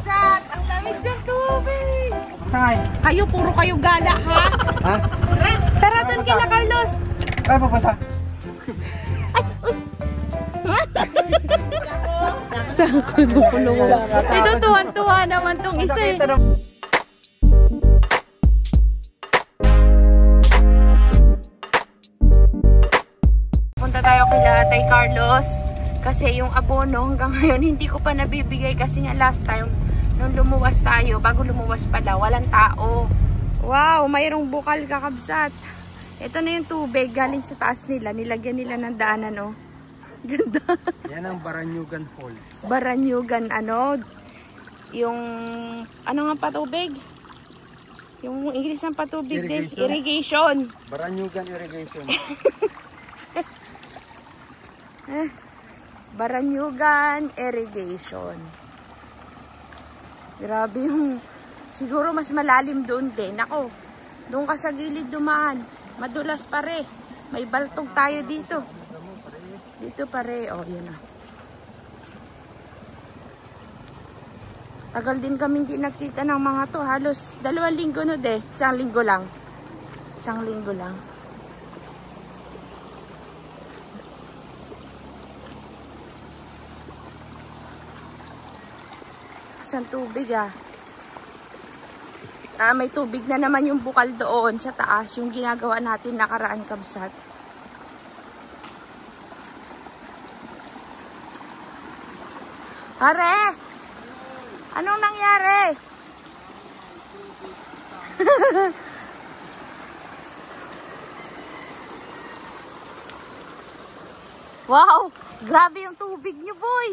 Sat, ang lamig ng tubig. Saan? Kayo, puro kayo gala, ha? Ha? Tara doon kila Carlos. Ay, papunta. Saan ko nupulong? Ito, tuwan-tuwa naman tong isa eh. Punta tayo kila Tay Carlos. Kasi yung abono hanggang ngayon hindi ko pa nabibigay kasi nga last time nung lumuwas tayo, bago lumuwas pala, walang tao. Wow, mayroong bukal kakabsat. Ito na yung tubig galing sa taas nila. Nilagyan nila ng daanan, oh. Ganda. Yan ang Baranyugan Falls. Baranyugan, ano? Yung, ano nga patubig? Yung English ng patubig din. Irrigation. Baranyugan Irrigation. Baranyugan Irrigation. Grabe yung, siguro mas malalim doon din. Ako, doon ka sa gilid dumaan. Madulas pare. May baltog tayo dito. Dito pare. Oh, yun na. Tagal din kami hindi nakita ng mga to. Halos 2 linggo no de. 1 linggo lang. 1 linggo lang. Saan tubig ah? May tubig na naman yung bukal doon sa taas. Yung ginagawa natin nakaraan kabsat. Pare! Anong nangyari? Wow! Grabe yung tubig niyo, boy!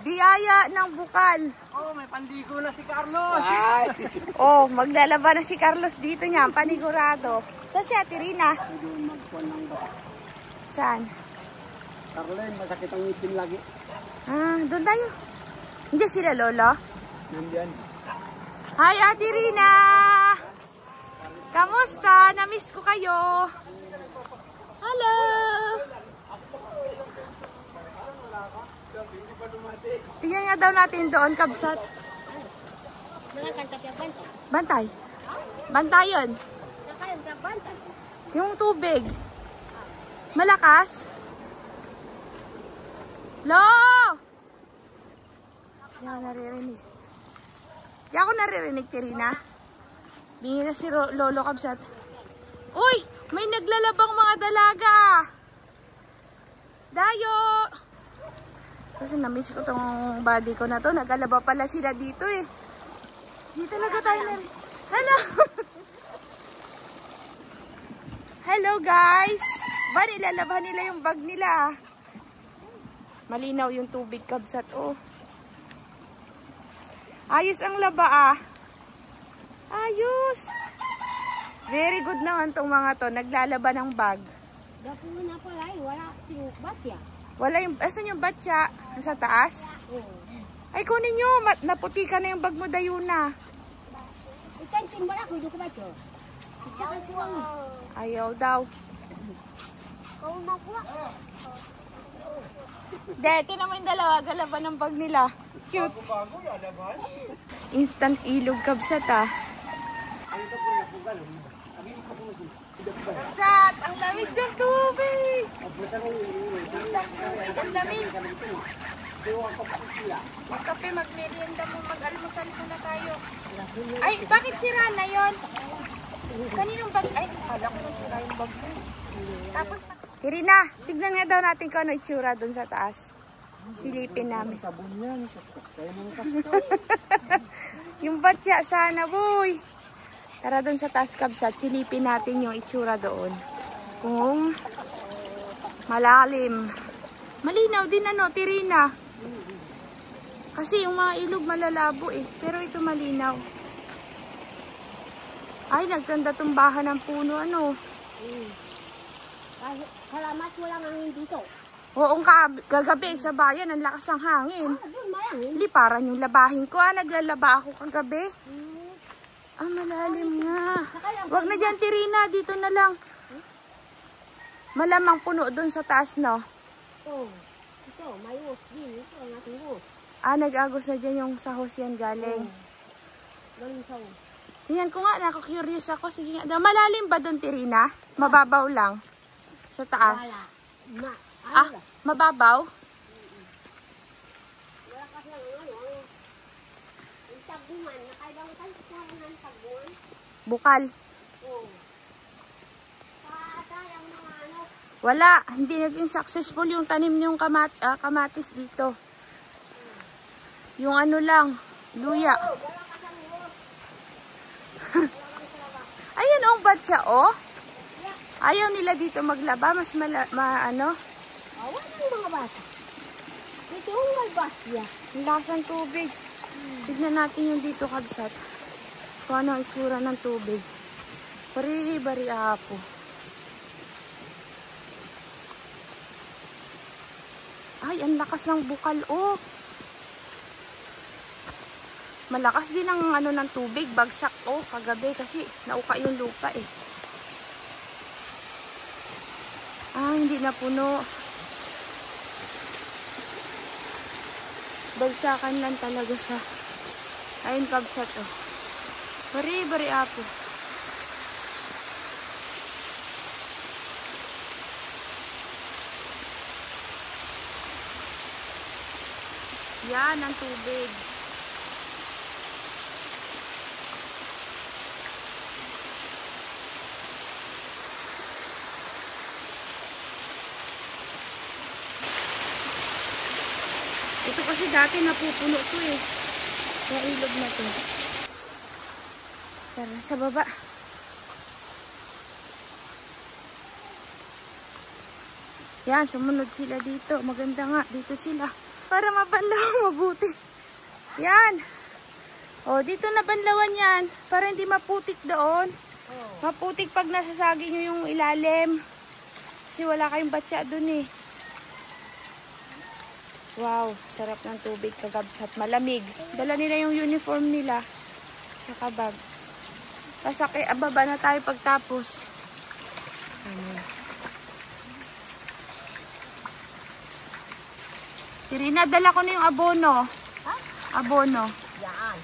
Biyaya ng bukal. Oh, may pandigo na si Carlos. Oh, maglalaba na si Carlos dito niya, panigurado. Saan si Ate Rina? Saan? Carlen, masakit ang ngipin lagi. Ah, doon tayo. Hindi sila lolo? Nandiyan. Hi Ate Rina! Kamusta? Namiss ko kayo. Hello! Tingnan nga daw natin doon, kabsat. Bantay. Bantayan. Yung tubig. Malakas. Lo! Di ako naririnig. Di ako naririnig, Tirina. Bingi na si Lolo kabsat. Uy! May naglalabang mga dalaga. Dayo! Kasi namiss ko tong body ko na to. Nagalaba pala sila dito eh. Di talaga tayo na. Hello! Hello guys! Ba nilalaban nila yung bag nila. Malinaw yung tubig kabsat oh. Ayos ang laba ah. Ayos! Very good naman tong mga to. Naglalaba ng bag. Dapat mo na pala eh. Wala yung batya. Wala yung, asan yung batya? Nasa taas? Ay, kunin nyo. Naputi ka na yung bag mo, Dayuna. Ikantin mo na ako. Hindi ko batyo. Ayaw daw. Kau na po. Dito naman yung dalawa. Galaban ng bag nila. Cute. Instant ilog kabsat ah. Kabsat, ang lamig ng tubig. Ang lamig. Magkape, magmerienda mo, mag-almusal muna tayo. Ay, bakit sira na yun? Kaninong bag? Ay, kala ko na sira yung bag mo. Tapos, Irina, tignan nga daw natin kung ano itsura dun sa taas. Silipin namin. Sabon yan. Yung batya sana, boy. Tara dun sa taas kabsat, silipin natin yung itsura doon. Kung malalim. Malinaw din ano, Tirina. Kasi yung mga ilog malalabo eh. Pero ito malinaw. Ay, nagtanda tumbahan ng puno ano. Salamat mo lang ang dito. Oo, kagabi sa bayan, ang lakas ng hangin. Doon marami. Liparan yung labahin ko ah. Naglalaba ako kagabi. Ah, malalim nga. Wag na dyan, Tirina. Dito na lang. Malamang puno doon sa taas, no? Oh, ito, may us din. Ito ang ating us. Ah, nag-agos na dyan yung sahos yan galing. Galing sa Tingnan ko nga, naku-curious ako. Sige nga. Malalim ba doon, Tirina? Mababaw lang. Sa taas. wala. Ah, mababaw? Wala kasi ang yung taguman, nakaibang taguman ng taguman. Bukal. Oo. Sayang mga ano. Wala. Hindi naging successful yung tanim niyong kamatis dito. Yung ano lang, luya. Oo, wala kasi ang ulos. Ayan ang batsa, oh. Ayaw nila dito maglaba. Mas ano? Awan ng mga bata. Ito yung malbasya. Ang lasang tubig. Tignan natin yung dito kabsat. Kung ano ang itsura ng tubig. Bari apo. Ay, ang lakas ng bukal, oh. Malakas din ang ano ng tubig. Bagsak, oh, kagabi kasi nauka yung lupa, eh. Ah, hindi na puno. Bagsakan lang talaga siya. Ayun, kabsat, oh. Bari apo. Yan ang tubig. Ito kasi dati napupuno to, eh. Yung ilog na to. Tara sa baba. Yan, sumunod sila dito. Maganda nga, dito sila. Para mabanlaw, mabuti. Yan. O, dito na banlawan yan. Para hindi maputik doon. Maputik pag nasasagi nyo yung ilalim. Kasi wala kayong batya doon, eh. Wow, sarap ng tubig kagabsat. Malamig. Dala nila yung uniform nila. Tsaka bag. Tapos ababa na tayo pagtapos. Tirina, dala ko na yung abono. Ha? Abono. Yan.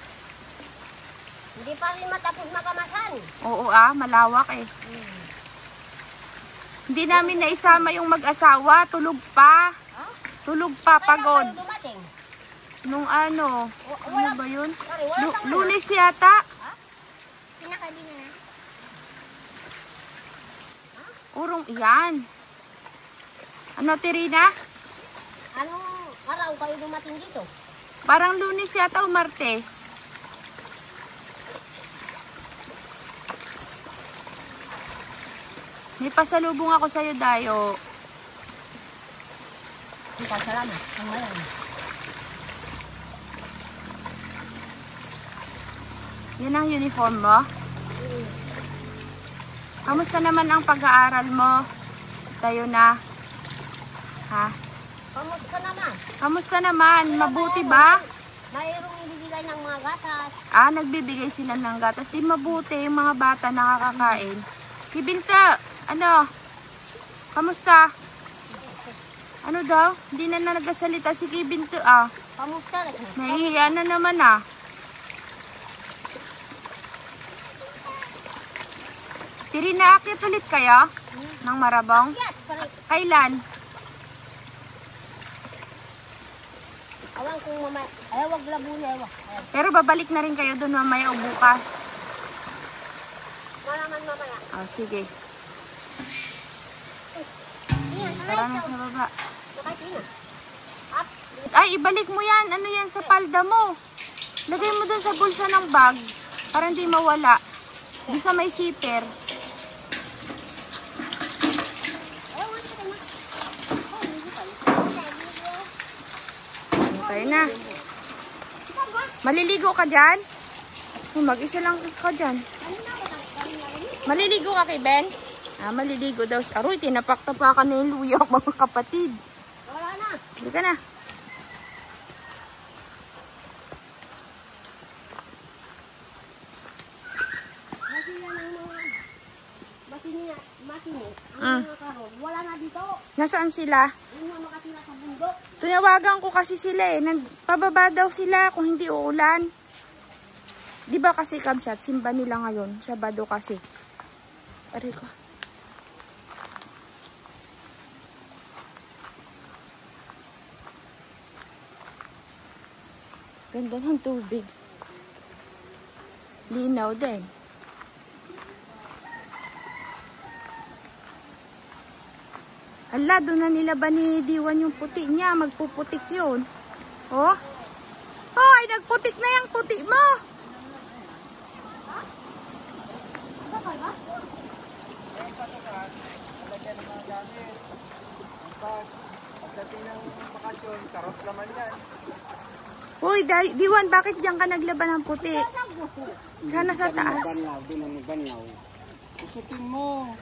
Hindi pa rin matapos makamasan. Oo malawak, eh. Hindi namin naisama yung mag-asawa. Tulog pa. Tulog pa, pagod. Kaya kayo dumating? Nung ano ba yun? Wala tang Lunes yata. Pinakali na na. Urong, yan. Ano, Tirina? Anong araw kayo dumating dito? Parang Lunes yata o Martes. May pasalubong ako sa'yo, Dayo. Salamat. Ang mayan. Yan ang uniform mo? Kamusta naman ang pag-aaral mo? Tayo na. Ha? Kamusta naman? Kamusta naman? Mabuti ba? Mayroong ibibigay ng mga gatas. Ah, nagbibigay sila ng gatas. Di mabuti yung mga bata nakakakain. Kibinta, ano? Kamusta? Ano daw? Hindi na nagsasalita si Kibinta, ah. Kamusta rin? Nahihiya na naman, ah. Tirina, akit ulit kayo? Ng Marabong? Yes, Kailan? awan kung mamay. Ay, wag labo na, ewa. Pero babalik na rin kayo doon mamaya o bukas. Malaman mamaya. Ah, sige. Yan, Tara na sa baba. Nakatina. Up. Ay, ibalik mo yan. Ano yan sa palda mo? Lagay mo doon sa bulsa ng bag para hindi mawala. Di sa may zipper. Okay na. Maliligo ka dyan? Mag-isa lang ka dyan. Maliligo ka kay Ben? Ah, maliligo daw. Aroy, tinapak-tapakan na yung luya, mga kapatid. Wala na. Hindi ka na. Masila ng mga masini. Ang mga karon. Wala na dito. Nasaan sila? Yung mga makatira sa bundok. Tinawagan ko kasi sila eh. Nagpababa daw sila kung hindi uulan. Di ba kasi Kabsat, simba nila ngayon. Sabado kasi. Aray ko. Ganda ng tubig. Linaw din. Ala, doon na nila ba ni Diwan yung puti niya? Magpuputik yun. Oh? Oh, ay nagputik na yung puti mo. Pagdating ng bakasyon, sarap naman yan. Uy, Diwan, bakit diyan ka naglaban ng puti? Sana sa taas. Doon ang banlaw. Usutin mo.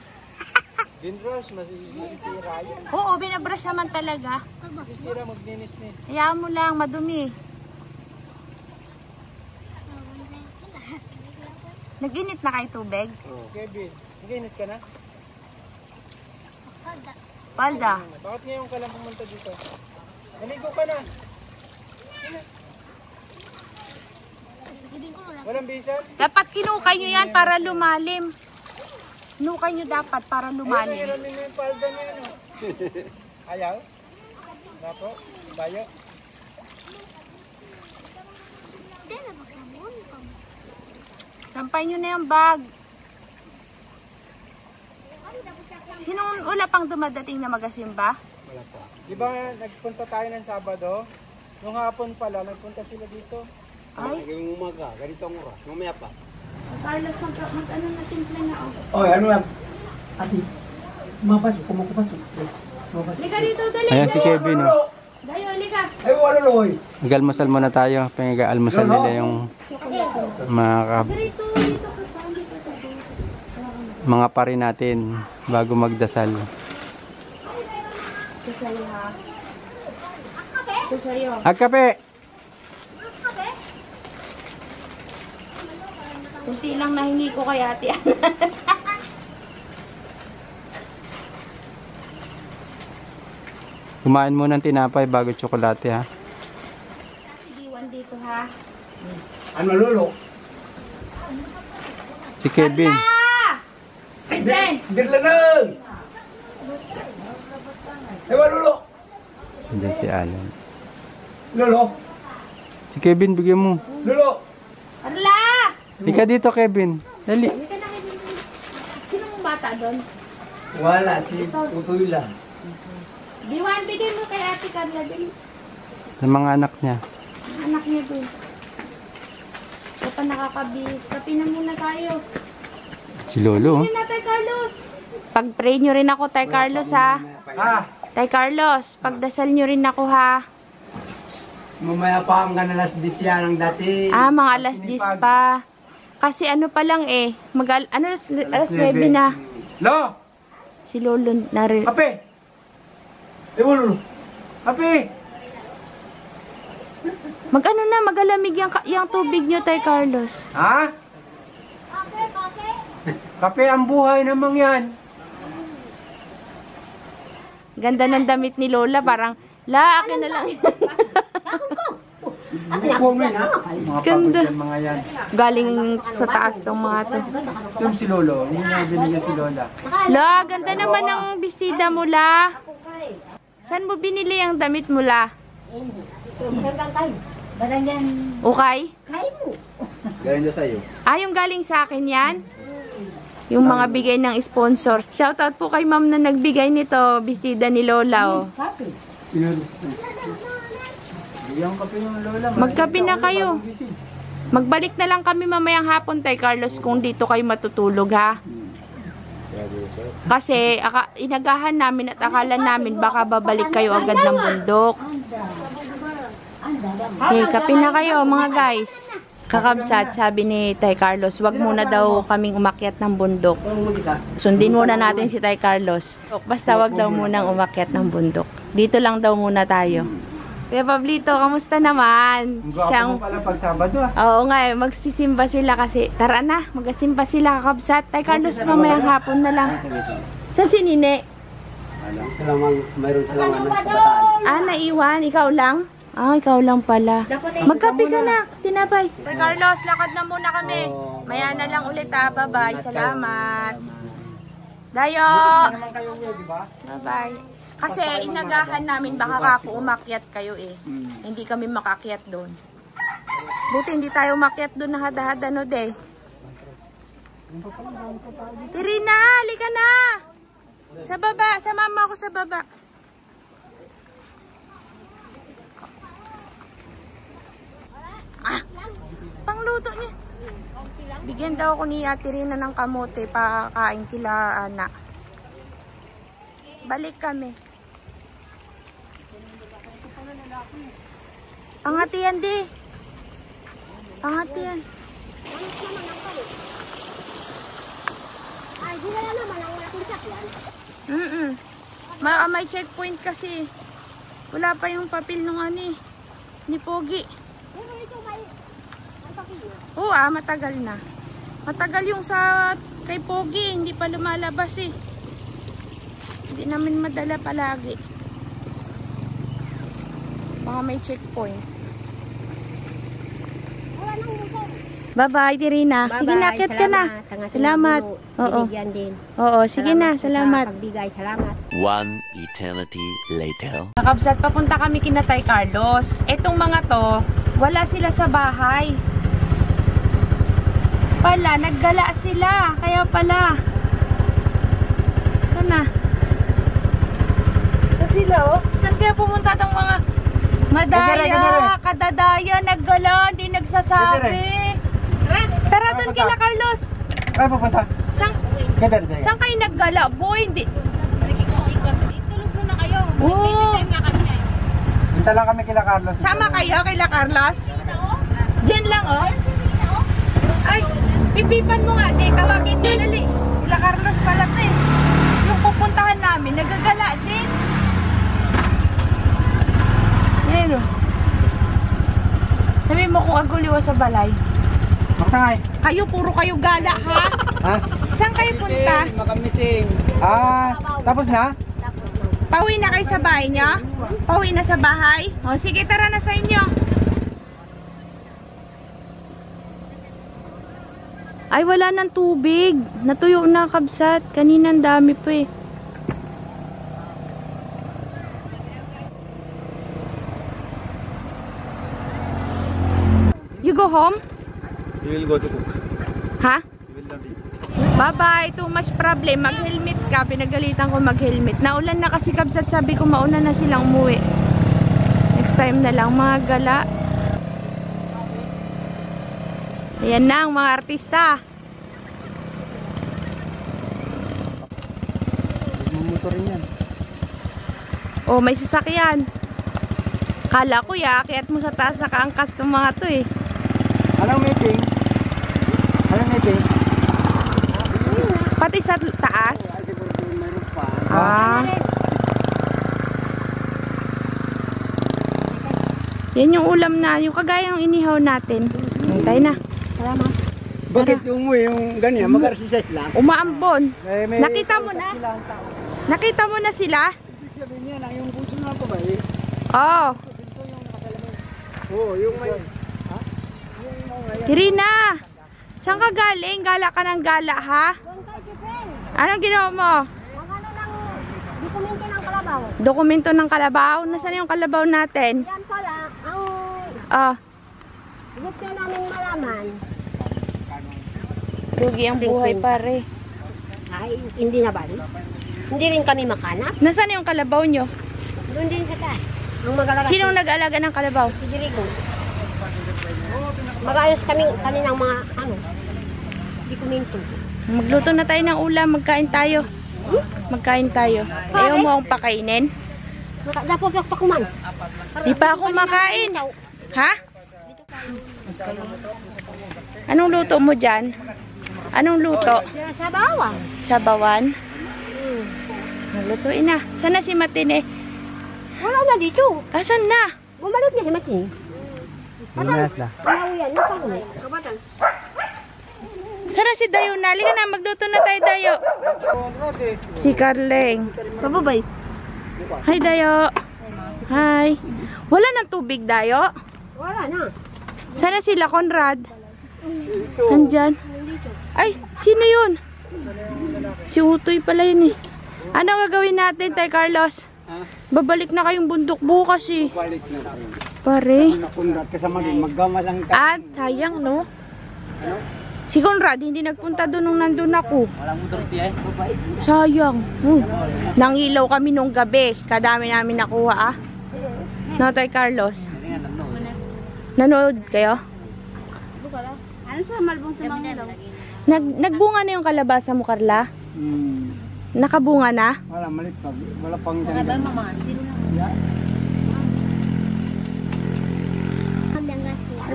Binrush, masisira yan. Oo, binabrush naman talaga. Masisira, magninis-nis. Hayaan mo lang, madumi. Nag-init na kayo tubig? Oh. Kevin, nag-init ka na? Palda. Bakit ngayon ka lang pumunta dito? Naligo ka na. Walang bisan? Dapat kinukay nyo yan para lumalim. Nukay nyo dapat para lumalim. Ayun, mo yung palda niya, no? Ayaw? Dapo? Bayo? Sampay nyo na yung bag. Sinong una pang dumadating na magasimba? Wala pa. Di ba nagpunta tayo ng Sabado? Nung hapon pala, nagpunta sila dito. Ay. Yung umaga, ganitong oras. Mamaya pa. Carlos, mag-ano na simple na ako. Oy, ano yan? Ati, mapasok, kumakupasok. Lika dito, dali. Ayan si Kevin, oh. Dayo, lika. Ay, wala loy. Mag-almusal muna tayo. Pinag-almusal nila yung Dito, dito. mga pare natin bago magdasal. Ito sa'yo, ha? Ito sa'yo. Agkape! Kunti lang nahingi ko kay ate. Kumain mo ng tinapay bago tsokolate, ha? Diwan dito, ha? Ano lulo? Si Kevin. Ben! Dirlanang! Ay, wala lulo! Diyan si Alan. Lulo! Si Kevin, bigyan mo. Lulo! Arla! Ika dito, Kevin. Dali. Hindi ka nakinig. Sino mong bata doon? Wala, si Tutoy lang. Diwan, bigay mo kay ate Carla din. Sa mga anak niya. Anak niya doon. Ito pa nakakabis. Kapi na muna tayo. Si Lolo, oh. Hindi na, Tay Carlos. Pag-pray nyo rin ako, Tay Carlos, ha? Ah, Tay Carlos, pagdasal nyo rin ako, ha? mamaya pa ang alas 10 yan ang dati. Ah, mga alas 10 pa. Kasi ano pa lang eh. Alas 9 na. Lo! Si Lolo na rin. Kape! Ewan lulo! Kape! Mag-ano na, magalamig yung tubig nyo, Tay Carlos. Ha? Kape ang buhay namang yan. Ganda ng damit ni Lola, parang, akin na lang. Bukong yun, ha? Mga Ganda. pagod yan, mga yan. Galing sa taas ng mga to. Yung si Lolo, yun yung binigyan si Lola. La, ganda naman ng bestida mo, La. Saan mo binili ang damit mo, La? Okay? Galing na sa'yo. Ah, yung galing sa akin yan? Yung mga bigay ng sponsor. Shoutout po kay ma'am na nagbigay nito, bestida ni Lola, oh. Bigyan kape ng Lola. Magkape na kayo. Magbalik na lang kami mamayang hapon, Tay Carlos, kung dito kayo matutulog, ha? Kasi inagahan namin at akala namin baka babalik kayo agad ng bundok. Okay, kape na kayo, mga guys. Kakabsat, sabi ni Tay Carlos, wag muna daw kaming umakyat ng bundok. Sundin muna natin si Tay Carlos. Basta wag daw munang umakyat ng bundok. Dito lang daw muna tayo. Kuya Pablito, kamusta naman? Siyang pala pag Sabado, ah. Oo nga, magsisimba sila kasi. Tara na, magsimba sila, kakabsat. Tay Carlos, mamayang hapon na lang. Saan si Nine? Mayroon silang kabataan. Ah, naiwan? Ikaw lang? Ah, ikaw lang pala. Magkape ka na, tinapay. Sir Carlos, lakad na muna kami. Maya na lang ulit ha. Bye-bye. Salamat. Dayo! Naman kayo di ba? Bye-bye. Kasi inagahan namin baka kako umakyat kayo eh. Hindi kami makakyat doon. Buti hindi tayo umakyat doon na hada-hada no de. Tirina, halika na! Sa baba, sa mama ako sa baba. Ah, pangluto niya. Bigyan daw ako ni Ate Rina ng kamote para kain kila Ana. Balik kami. Pangatian di. Pangatian. Ay, di na naman ang malaking sakyan. May checkpoint kasi. Wala pa yung papel nung ani ni Pogi. Pero ito may papilyo. Oo matagal na. Matagal yung sa kay Pogi, hindi pa lumalabas eh. Hindi namin madala palagi. Baka may checkpoint. Wala nang muso. Bye-bye, Tirina. Sige na, akyat ka na. Salamat. Oo. Binigyan din. Oo, sige na, salamat. Pagbigay, salamat. One eternity later. Nakabsat, papunta kami kina Tay Carlos. Etong mga to, wala sila sa bahay. Pala, naggala sila. Kaya pala. Sana. Ito sila, oh. Saan kaya pumunta tong mga madaya, kadadaya, naggala, hindi nagsasabi. Tara doon kila Carlos. Ay, pupunta. Saan kayo naggala? Boy, hindi. Tulog muna kayo. Oo. Punta lang kami kila Carlos. Sama kayo kila Carlos? Diyan lang, oh. Ay, pipipan mo nga, di. Tawagin mo dali. Kila Carlos pala to eh. Yung pupuntahan namin, nagagala din. Yan, oh. Sabi mo kung aguliwa sa balay. Maksangay. Kayo, puro kayo gala, ha? Ha? Saan kayo punta? Makamiting. Ah, tapos na? Pauwi na kayo sa bahay niyo? Pauwi na sa bahay? O, sige, tara na sa inyo. Ay, wala ng tubig. Natuyo na, kabsat. Kanina ang dami pa eh. You go home? We will go to cook. Ha? Bye-bye. Too much problem. Mag-helmet ka. Pinagalitan ko mag-helmet. Naulan na kasi kabsat. Sabi ko mauna na silang umuwi. Next time na lang mga gala. Ayan na ang mga artista. Motor yan. Oh, may sasakyan. Kala ko akyat mo sa taas nakaangkas ng mga to eh. Anong meeting? Anong meeting? Pati sa taas. Ah. Yan yung ulam na, yung kagaya ng inihaw natin. Tayo na. Salamat. Bakit umuwi yung ganyan? Mag-exercise lang? Umaambon. May Nakita mo na? Nakita mo na sila? sabi niya na yung puso na pa ba eh? Oo. Oo, yung may... Irina, saan ka galing? Gala ka ng gala, ha? Anong ginawa mo? Ang ano ng dokumento ng kalabaw. Dokumento ng kalabaw? Nasaan yung kalabaw natin? Yan pala, Ah, gusto namin malaman. dugi ang buhay pare. Ay, hindi na ba? Hindi rin kami makanap. Nasaan yung kalabaw nyo? Doon din sa taas. Ang mag-alaga. Sinong nag-alaga ng kalabaw? Si Dirigo. Mag-ayos kami kaninang mga dokumento. Magluto na tayo ng ulam, magkain tayo. Magkain tayo. Ayaw mo akong pakainin? Dapat pa kuman. Di pa ako makain. Ha? Anong luto mo dyan? Anong luto? Sa bawang. Sabawan? Lutuin na. Sana si Matine? Wala na dito. Asan na? Bumalik niya si Matin. Lumayas na. Panawian, napagulay. Kabatan. Sana si Dayo na. Halika na, magluto na tayo, Dayo. Si Carleng. Kababay. Hi, Dayo. Hi. Wala ng tubig, Dayo? Wala na. Sana sila, Conrad? Nandyan. Ay, sino yun? Si Utoy pala yun eh. Ano gagawin natin, Tay Carlos? Babalik na kayong bundok bukas eh. Balik na tayo. Pare. Nakundat kasama din. Maggama lang tayo. At sayang, no? Si Conrad, hindi nagpunta doon nung nandun ako. Walang motor eh. Sayang. Nangilaw kami nung gabi. Kadami namin nakuha, ah. No, Tay Carlos? Nanood kayo? Ano sa malbong sa mga ilaw? Nagbunga na yung kalabasa mo, Carla? Nakabunga na? Wala, malit pa. Wala pang Ba, mama? Sino na?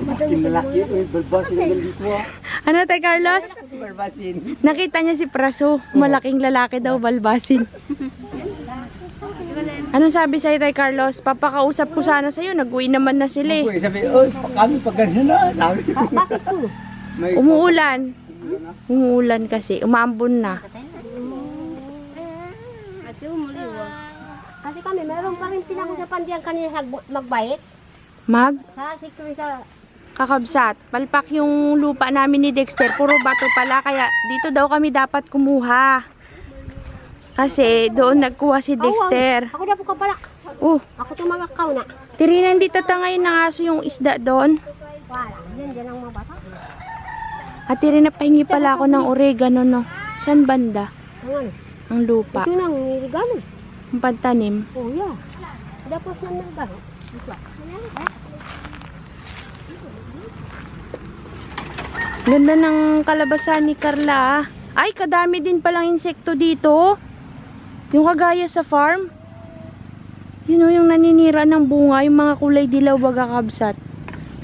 Kinalaki. Balbasin na dito ah. Ano, Tay Carlos? Balbasin. Nakita niya si Praso. Malaking lalaki daw, balbasin. Anong sabi sa'yo, Tay Carlos? Papakausap ko sana sa'yo. Nag-uwi naman na sila eh. Sabi, oy, kami pag ganyan na. Sabi. Bakit po? May Umuulan. Umuulan kasi. Umambon na. Ate, umuliwa. Kasi kami, meron pa rin pinag-usapan diyan kanina magbayit. Mag? Kasi sa Kakabsat. Palpak yung lupa namin ni Dexter. Puro bato pala. Kaya dito daw kami dapat kumuha. Kasi doon nagkuha si Dexter. Ako na po ka pala. Ako tumagakaw na. Tirina, hindi tatangay ng aso yung isda doon. Wala. Diyan ang mga bata. At Tirina, pahingi pala ako ng oregano, no? San banda? Ano? Ang lupa. Ito nang nirigano. Ang pantanim. Oh, yeah. Tapos na nirigano. Ito. Ganda ng kalabasan ni Carla. Ay, kadami din palang insekto dito. Yung kagaya sa farm. Yun o, yung naninira ng bunga. Yung mga kulay dilaw baga kabsat.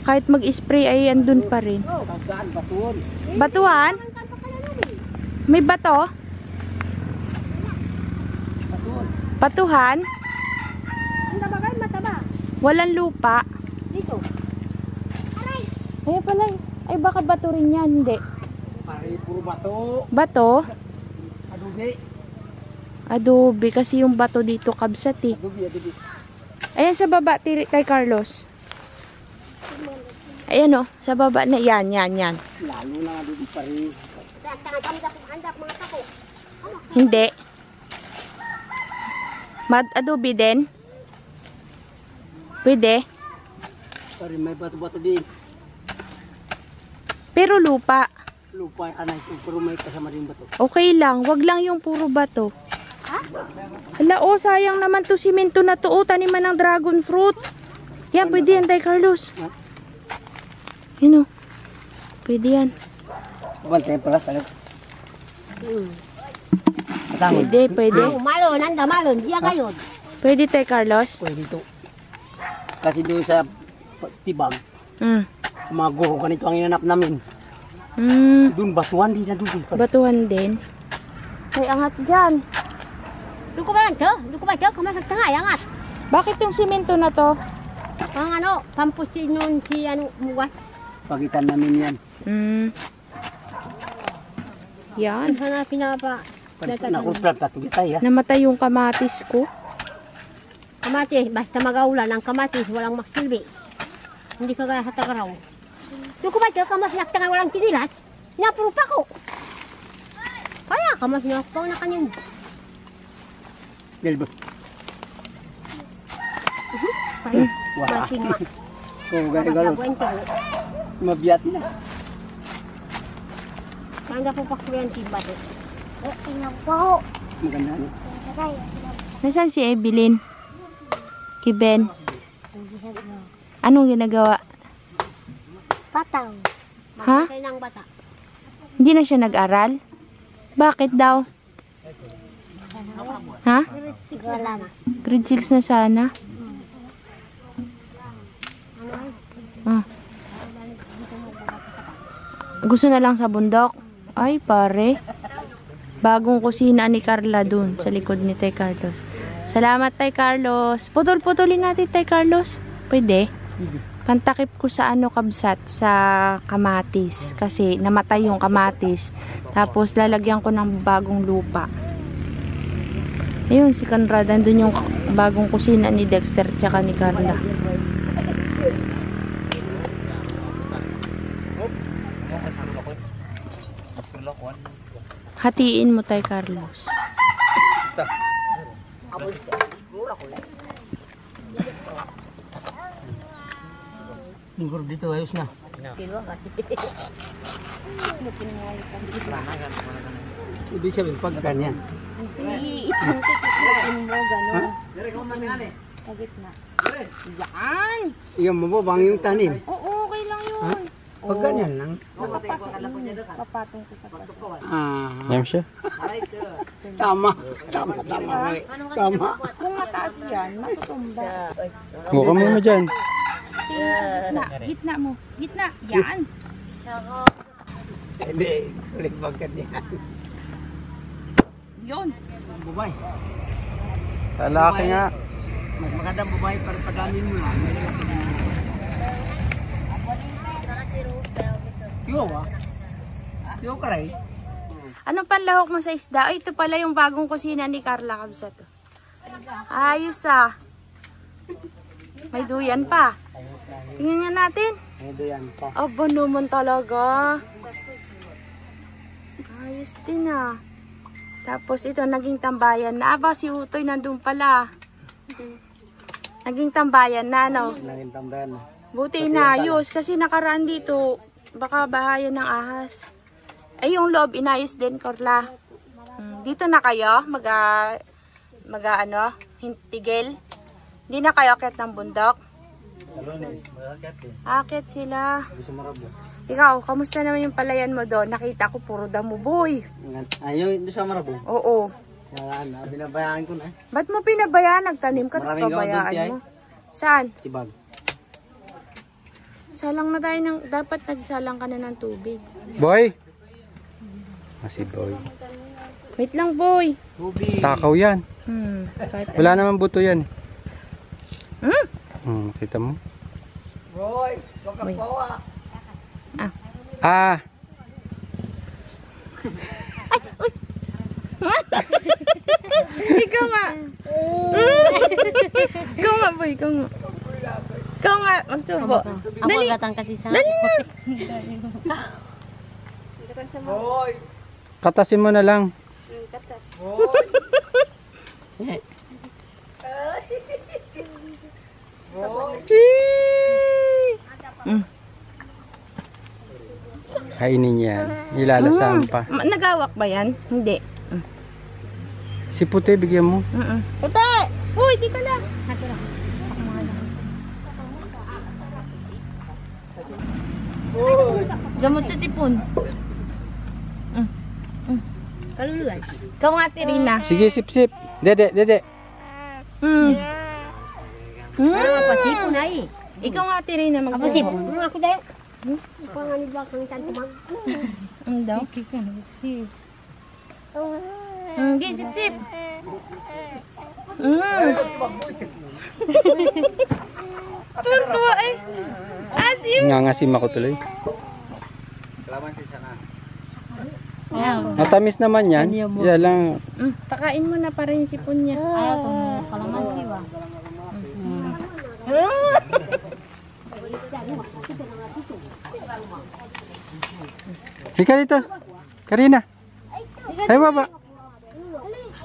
Kahit mag-spray ay andun pa rin. Batuhan? May bato? Batuhan? Ang tabagay, mataba. Walang lupa. Dito. Ay pala. Ay baka bato rin yan. Hindi. pare, puro bato. Bato? Adobe. Adobe. Kasi yung bato dito kabsat eh. Adobe. Ayan sa baba, kay Carlos. Ayan o, sa baba na. Yan. Lalo na adobe pare. Handak mga tako. Hindi. Adobe din? Pwede. Pare, may bato-bato din. Pero lupa. Lupa ka na ito, pero may kasama din bato. Okay lang, wag lang yung puro bato. Hala, oh, sayang naman to simento na to. Oh, taniman ng dragon fruit. Yan, pwede yan, Tay Carlos. Yun, oh. Pwede yan. Bantay pala, pala. Pwede. Malon, anda malon. Diya gayon. Pwede, Tay Carlos. Pwede ito. Kasi doon sa tibag, mga guro ganito ang inanap namin. Doon batuan din na doon. Batuhan din. Ay, angat dyan. Duko ba yan, Duko ba yan? Kamasag tangay, angat. Bakit yung simento na to? Ang ano, pampusin nun si ano, muwas. Pagitan namin yan. Yan. Ano na pinapa. Nakulplat na tumitay ha. Namatay yung kamatis ko. Kamatis, basta magaulan ang kamatis, walang magsilbi. Hindi ka gaya sa tagaraw. Duko ba yan? Kamasag tangay, walang tinilas. Napuro pa ko. Kaya, kamasag pa na kanyan. Galbo. Wah. Masing ma. Kung gaya galot. Mabiyat na. Kanda po pakuryente ba ito? Tingnan po. Maganda na. Nasaan si Evelyn? Kiben? Anong ginagawa? Bataw. Ha? Matay ng bata. Hindi na siya nag-aral? Bakit daw? Ha? Wala na. Grade 6 na sana. Ah. Gusto na lang sa bundok? Ay, pare. Bagong kusina ni Carla dun sa likod ni Tay Carlos. Salamat, Tay Carlos. Putol-putulin natin, Tay Carlos. Pwede? Pantakip ko sa ano kabsat, sa kamatis. Kasi namatay yung kamatis. Tapos lalagyan ko ng bagong lupa. Ayun, si Conrad. Andun yung bagong kusina ni Dexter tsaka ni Carla. Hatiin mo tayo, Carlos. Siguro dito ayos na. Ibig sabihin pag ganyan. Yan! Iyan mababang yung tanim. Oo, okay lang yun. Pag ganyan lang. Papatong ko sa paso. Yan siya. Tama. Tama. Kung mataas yan, matutumba. Buka mo dyan. Gitna mo. Gitna. Yan. Hindi. Ulit pag ganyan. Yun. Bubay. Lalaki nga. Mas magandang bubay para padamin mo lang. Yo ah. Yo karay. Anong panlahok mo sa isda? Ay, ito pala yung bagong kusina ni Carla Kabsa to. Ayos ah. May duyan pa. Tingnan nga natin. Ito yan pa. Aba naman talaga. Ayos din ah. Tapos ito, naging tambayan na. Aba, si Utoy nandun pala. Naging tambayan na, no? Naging tambayan na. Buti inayos kasi nakaraan dito. Baka bahayan ng ahas. Ay, yung loob, inayos din, Carla. Dito na kayo? Hintigil? Hindi na kayo akit ng bundok? Akit sila. Ikaw, kamusta naman yung palayan mo doon? Nakita ko puro damo, boy. Ayaw, doon sa Marabo. Oo. Binabayaan ko na. Ba't mo pinabayaan? Nagtanim ka, tapos pabayaan mo. Saan? Tibag. Salang na tayo dapat nagsalang ka na ng tubig. Boy! Si Boy. Wait lang, boy. Tubig. Takaw yan. Wala naman buto yan. Kita mo? Boy, kakapawa. Ikaw nga. Ikaw nga, boy. Ikaw nga. Ikaw nga, magsubo. Ang magatang kasi sa... Dali na. Boy. Katasin mo na lang. Boy. Kainin yan. Ilalasang pa. Nagawak ba yan? Hindi. Si Puti, bigyan mo. Puti! Uy, di ka lang. Gamot sa tipon. Kaluluan. Ikaw nga, Tirina. Sige, sip-sip. Dede. Kapasipo na eh. Ikaw nga, Tirina. Kapasipo. Ako dahil. Ikaw nga nila kang tantumang. Ang daw? Hindi, sip-sip. Tuwa eh. Asim. Nangasim ako tuloy. Matamis naman yan. Yan lang. Pakain mo na para yung sipon niya. Ayaw itong kalamansi ba? Hika dito. Karina. Ay, baba.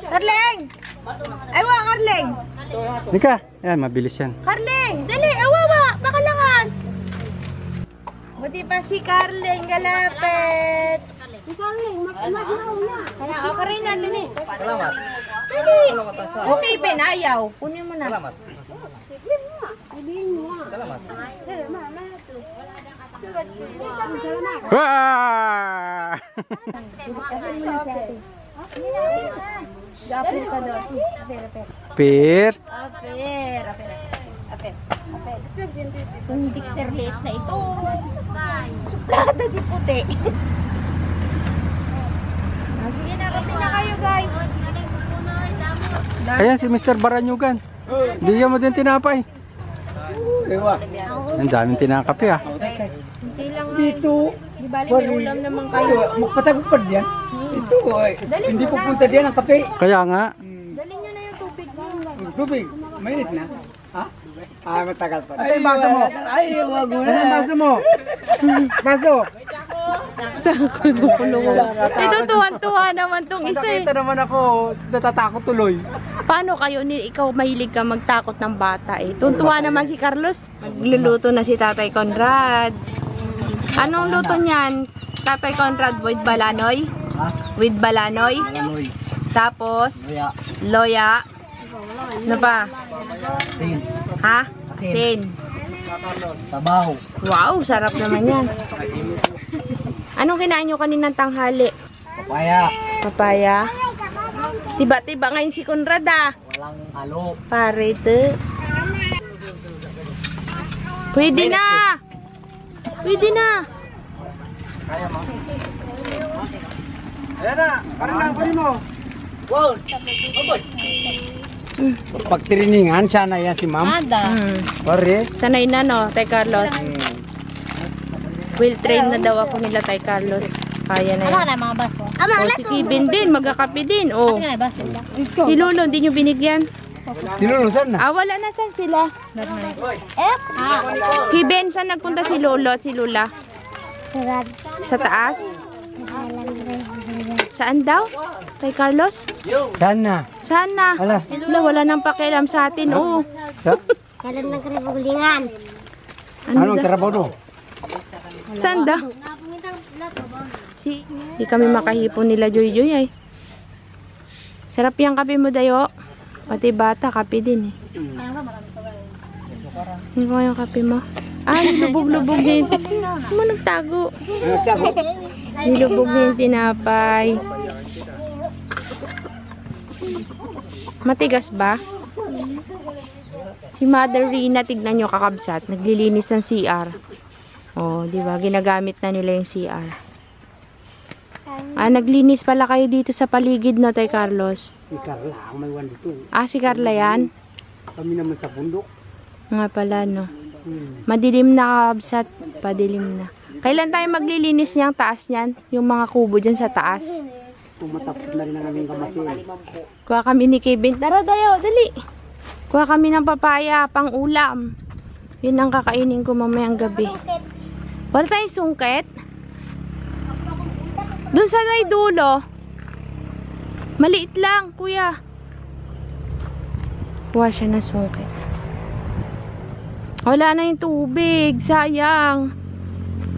Carleng! Aywa, Carleng! Hika. Yan, mabilis yan. Carleng! Dali! Awawa! Pakalakas! Buti pa si Carleng galapet. Si Carleng, mag-inaw na. Kaya ako rin natin eh. Salamat. Dali! Okay, Ben. Ayaw. Kunin mo na. Salamat. Sabihin mo nga. Salamat. Wah! Gapil ka doon. Pir. Aper. Kung Dexter late na ito. Lata si Puti. Sige na, kapit na kayo guys. Ayan si Mr. Baranyugan. Bigyan mo din tinapay. Ewa. Ang daming tinakapi ah. Hindi lang nga. Dito. Di bali may ulam naman kayo. Magpatagupad yan. Ito, hindi pupunta diyan ang kape. Kaya nga. Dali nyo na Tubig. Mainit na. Ha? Ah, matagal pa. Ay, baso mo. Ay, wag mo Ano na. baso mo? Baso. Saan ko dukulong? Ito tuwan-tuwa naman tong isa eh. Nakita naman ako, natatakot tuloy. Paano kayo ni ikaw mahilig ka magtakot ng bata eh? Tuntua naman si Carlos. Nagluluto na si Tatay Conrad. Anong luto niyan? Tatay Conrad with balanoy? Ha? With balanoy? Malanoy. Tapos Kaya, loya. Ano pa? sin. Ha? Sin. Tabaho. Wow, sarap naman yan. Anong kinain nyo kaninang tanghali? Papaya. Papaya. Tiba-tiba ngayon si Conrad ah. Walang halo. Pare ito. Pwede na. Pwede na. Ayan na, parang nakunin mo. Wow! Pag trainingan, sana yan si ma'am. Pare. Sanay na no, Tay Carlos. Will train na daw ako nila Tay Carlos. Kaya na yan. mga baso? O, si Kevin din, magkakape din. O, baso? si Lolo, hindi nyo binigyan. Tinulusan na. Ah, wala na, saan sila? Kevin, saan nagpunta si Lolo at si Lula? Sa taas? Saan daw? Tay Carlos? Sana. Saan na? Wala nang pakialam sa atin. Oo. Kalan ng karibugulingan. Anong trabaho do? Saan daw? Hindi kami makahipon nila Joy ay. Sarap yung kape mo dayo. Pati bata, kape din eh. Hindi ko yung kape mo. Ah, nilubog-lubog na yun. Ano mo nagtago? Nilubog na yung tinapay. Matigas ba? Si Mother Rina, tignan nyo kakabsat. Naglilinis ng CR. Oh, di ba? Ginagamit na nila yung CR. Ah, naglinis pala kayo dito sa paligid no, Tay Carlos. Si Carla, ang may wan dito. Ah, si Carla yan? Kami naman sa bundok. Nga pala, no. Madilim na kakabsat. Padilim na. Kailan tayo maglilinis niyang taas niyan? Yung mga kubo dyan sa taas. Tumatapos na rin ang aming kamasin. Kuha kami ni Kevin. Tara tayo, dali. Kuha kami ng papaya, pang ulam. Yun ang kakainin ko mamayang gabi. Wala tayong sungket. Doon sa may dulo. Maliit lang, kuya. Kuha siya ng sungket. Wala na yung tubig. Sayang.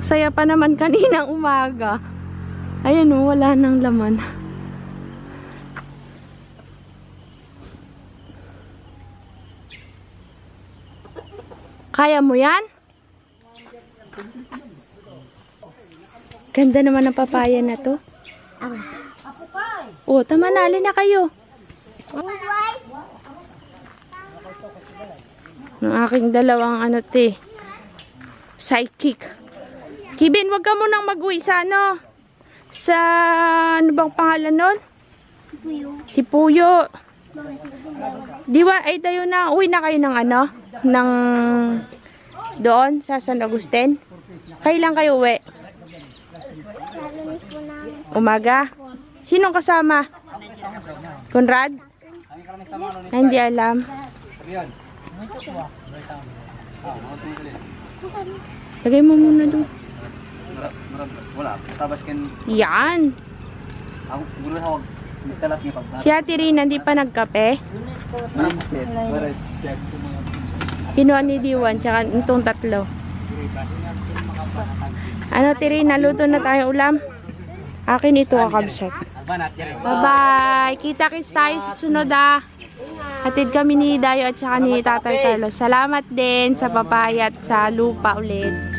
Saya pa naman kaninang umaga. Ayan o, wala nang laman. Kaya mo yan? Ganda naman ang papaya na to. Oh, tama na. Alin na kayo. Ang aking dalawang ano te. Sidekick. Kevin, wag ka munang mag-uwi sa ano. Sa ano bang pangalan nun? Si Puyo. Diwa, ay tayo na. Uwi na kayo ng ano? Ng doon sa San Agustin. Kailan kayo uwi? Umaga? Sinong kasama? Conrad? Ay, hindi alam. Lagay mo muna doon. Wala, tabas kan. Yan. Ako gulo hawag. Talat ni pag. Si Ate Rina hindi pa nagkape. Kinuha ni Diwan tsaka itong tatlo. Ano Ate Rina, luto na tayo ulam. Akin ito kakabsat. Bye-bye. Kita-kits tayo sa sunod ah. Hatid kami ni Dayo at saka ni Tatay Carlos. Salamat din sa papaya at sa lupa ulit.